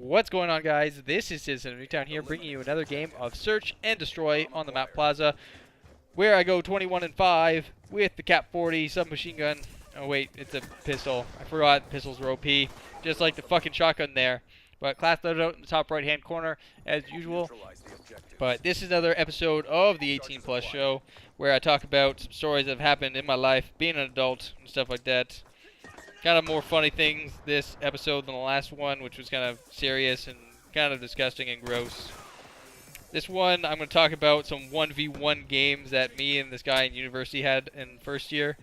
What's going on, guys? This is Citizen of Newtown here, bringing you another game of Search and Destroy on the Mount Plaza, where I go 21-5 with the Cap 40 submachine gun. Oh wait, it's a pistol. I forgot pistols were OP, just like the fucking shotgun there. But class loaded out in the top right-hand corner as usual. But this is another episode of the 18 Plus show, where I talk about some stories that have happened in my life, being an adult and stuff like that. Kind of more funny things this episode than the last one, which was kind of serious and kind of disgusting and gross. This one, I'm going to talk about some 1v1 games that me and this guy in university had in first year,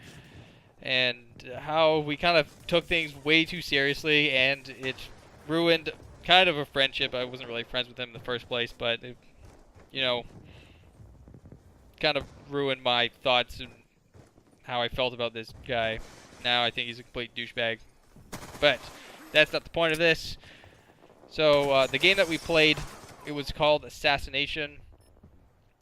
and how we kind of took things way too seriously, and it ruined kind of a friendship. I wasn't really friends with him in the first place, but it, you know, kind of ruined my thoughts and how I felt about this guy. Now I think he's a complete douchebag. But that's not the point of this. So the game that we played, it was called Assassination.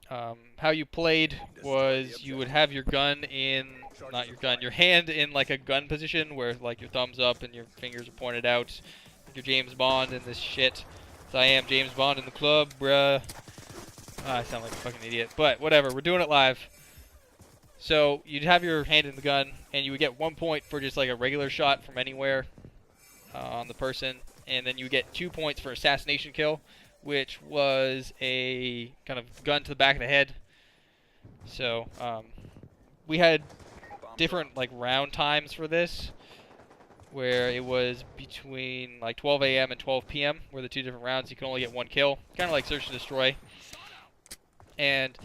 How you played was you would have your gun in, not your gun, your hand in like a gun position where like your thumbs up and your fingers are pointed out. Like you're James Bond and this shit. So I am James Bond in the club, bruh. I sound like a fucking idiot. But whatever, we're doing it live. So you'd have your hand in the gun, and you would get 1 point for just like a regular shot from anywhere on the person, and then you would get 2 points for assassination kill, which was a kind of gun to the back of the head. So we had different like round times for this, where it was between like 12 a.m. and 12 p.m. were the two different rounds. You can only get one kill, kind of like Search and Destroy. And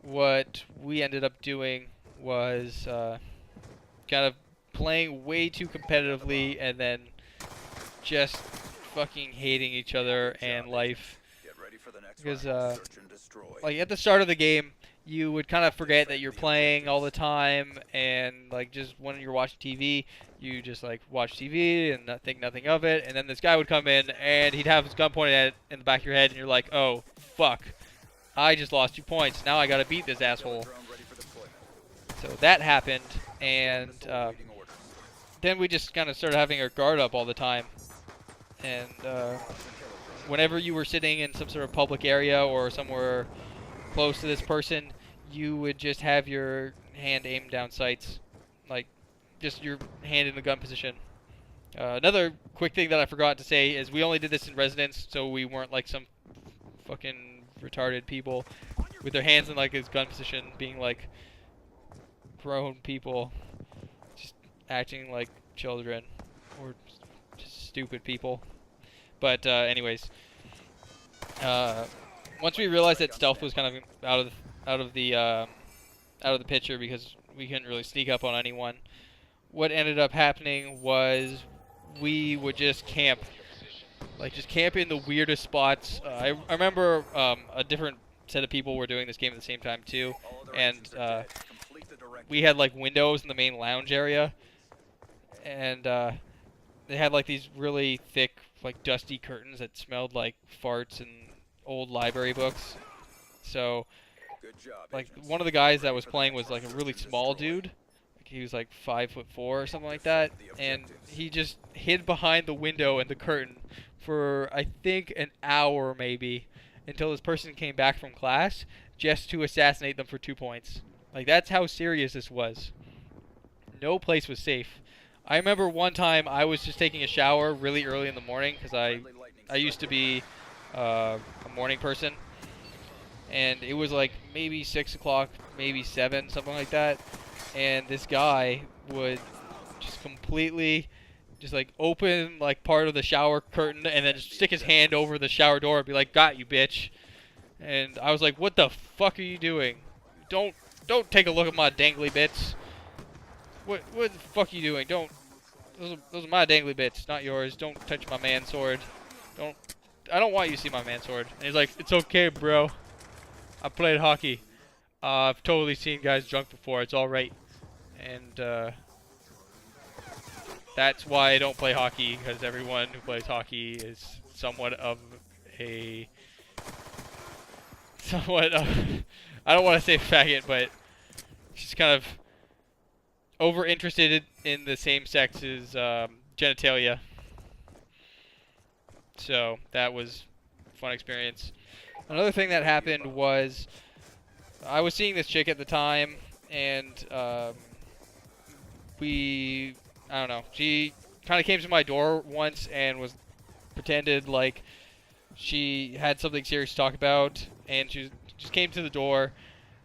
what we ended up doing was kind of playing way too competitively and then just fucking hating each other and life. Because like at the start of the game, you would kind of forget that you're playing all the time, and like just when you're watching TV, you just like watch TV and not think nothing of it. And then this guy would come in and he'd have his gun pointed at in the back of your head, and you're like, oh fuck, I just lost 2 points. Now I gotta beat this asshole. So that happened, and then we just kind of started having our guard up all the time. And whenever you were sitting in some sort of public area or somewhere close to this person, you would just have your hand aimed down sights, like just your hand in the gun position. Another quick thing that I forgot to say is we only did this in residence, so we weren't like some fucking retarded people with their hands in like his gun position, being like grown people, just acting like children or just stupid people. But anyways, once we realized that stealth was kind of out of the picture because we couldn't really sneak up on anyone, what ended up happening was we would just camp. Like, just camp in the weirdest spots. I remember a different set of people were doing this game at the same time, too. And we had, like, windows in the main lounge area. And they had, like, these really thick, like, dusty curtains that smelled like farts and old library books. So, like, one of the guys that was playing was, like, a really small dude. He was like 5'4" or something like that, and he just hid behind the window and the curtain for I think an hour maybe, until this person came back from class just to assassinate them for 2 points. Like, that's how serious this was. No place was safe. I remember one time I was just taking a shower really early in the morning because I used to be a morning person, and it was like maybe 6 o'clock, maybe 7, something like that. And this guy would just completely just like open like part of the shower curtain and then just stick his hand over the shower door and be like, "Got you, bitch." And I was like, "What the fuck are you doing? Don't take a look at my dangly bits. What the fuck are you doing? Don't. Those are my dangly bits, not yours. Don't touch my man sword. I don't want you to see my man sword." And he's like, "It's okay, bro. I played hockey. I've totally seen guys drunk before. It's all right." And that's why I don't play hockey, because everyone who plays hockey is somewhat of I don't want to say faggot, but just kind of over interested in the same sex's genitalia. So that was a fun experience. Another thing that happened was I was seeing this chick at the time, and I don't know, she kind of came to my door once and pretended like she had something serious to talk about, and she just came to the door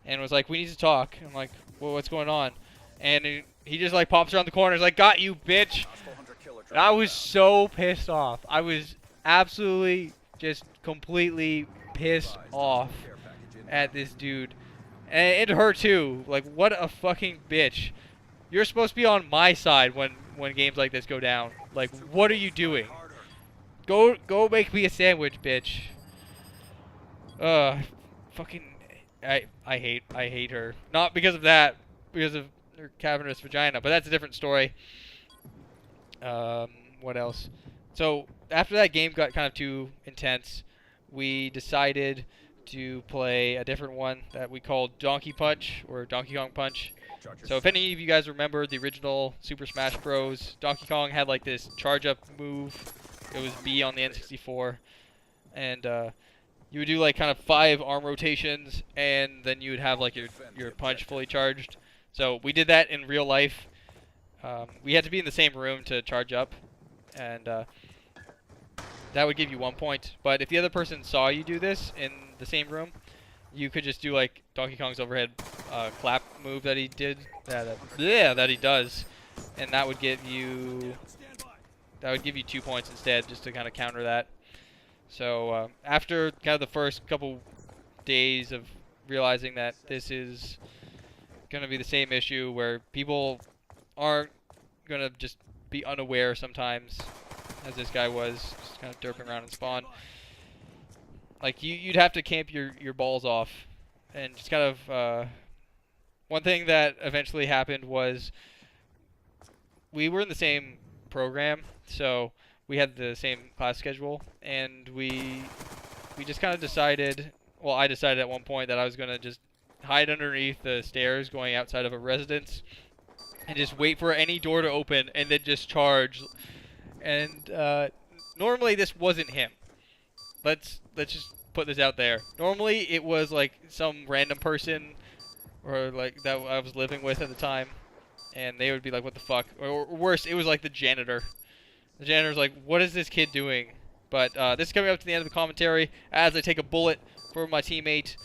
and was like, "We need to talk." I'm like, "Well, what's going on?" And he just like pops around the corner. He's like, "Got you, bitch!" And I was so pissed off. I was absolutely just completely pissed off at this dude, and her too. Like, what a fucking bitch! You're supposed to be on my side when games like this go down. Like, what are you doing? Go make me a sandwich, bitch. Fucking I hate her. Not because of that, because of her cavernous vagina, but that's a different story. What else? So after that game got kind of too intense, we decided to play a different one that we called Donkey Punch, or Donkey Kong Punch. So if any of you guys remember the original Super Smash Bros., Donkey Kong had like this charge up move. It was B on the N64, and you would do like kind of 5 arm rotations, and then you would have like your punch fully charged. So we did that in real life. We had to be in the same room to charge up, and that would give you 1 point. But if the other person saw you do this in the same room, you could just do like Donkey Kong's overhead clap move that he did, that he does, and that would give you 2 points instead, just to kind of counter that. So after kind of the first couple days of realizing that this is going to be the same issue where people aren't going to just be unaware sometimes, as this guy was, just kind of derping around in spawn. Like, you'd have to camp your balls off. And just kind of, one thing that eventually happened was we were in the same program, so we had the same class schedule, and we just kind of decided, well, I decided at one point that I was going to just hide underneath the stairs going outside of a residence and just wait for any door to open and then just charge. And normally this wasn't him. Let's just put this out there. Normally it was like some random person, or like that I was living with at the time, and they would be like, "What the fuck?" Or worse, it was like the janitor. The janitor's like, "What is this kid doing?" But this is coming up to the end of the commentary as I take a bullet for my teammate,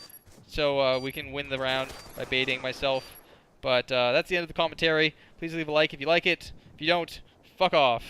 so we can win the round by baiting myself. But that's the end of the commentary. Please leave a like if you like it. If you don't, fuck off.